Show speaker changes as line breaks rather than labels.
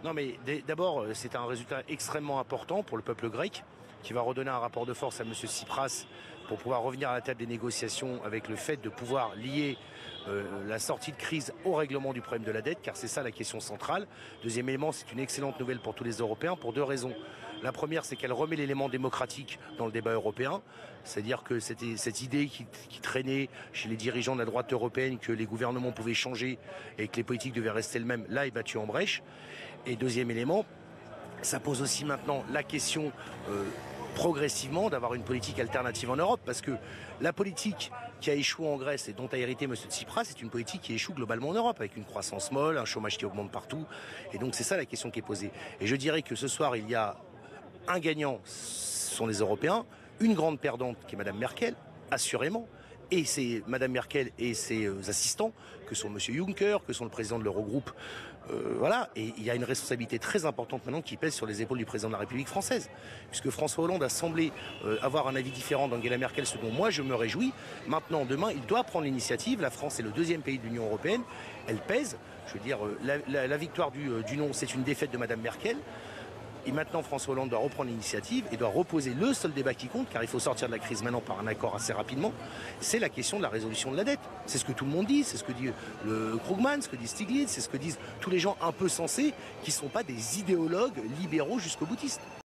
Non, mais d'abord, c'est un résultat extrêmement important pour le peuple grec, qui va redonner un rapport de force à M. Tsipras pour pouvoir revenir à la table des négociations avec le fait de pouvoir lier la sortie de crise au règlement du problème de la dette, car c'est ça la question centrale. Deuxième élément, c'est une excellente nouvelle pour tous les Européens, pour deux raisons. La première, c'est qu'elle remet l'élément démocratique dans le débat européen, c'est-à-dire que cette idée qui traînait chez les dirigeants de la droite européenne que les gouvernements pouvaient changer et que les politiques devaient rester les mêmes, là est battue en brèche. Et deuxième élément, ça pose aussi maintenant la question progressivement d'avoir une politique alternative en Europe, parce que la politique qui a échoué en Grèce et dont a hérité M. Tsipras, c'est une politique qui échoue globalement en Europe, avec une croissance molle, un chômage qui augmente partout, et donc c'est ça la question qui est posée. Et je dirais que ce soir, il y a un gagnant, ce sont les Européens, une grande perdante qui est Mme Merkel, assurément, et c'est Mme Merkel et ses assistants, que sont M. Juncker, que sont le président de l'Eurogroupe, voilà. Et il y a une responsabilité très importante maintenant qui pèse sur les épaules du président de la République française, puisque François Hollande a semblé avoir un avis différent d'Angela Merkel, ce dont moi je me réjouis. Maintenant, demain, il doit prendre l'initiative. La France est le deuxième pays de l'Union européenne. Elle pèse. Je veux dire, la victoire du non, c'est une défaite de Mme Merkel. Et maintenant, François Hollande doit reprendre l'initiative et doit reposer le seul débat qui compte, car il faut sortir de la crise maintenant par un accord assez rapidement. C'est la question de la résolution de la dette. C'est ce que tout le monde dit, c'est ce que dit le Krugman, ce que dit Stiglitz, c'est ce que disent tous les gens un peu sensés qui ne sont pas des idéologues libéraux jusqu'au boutiste.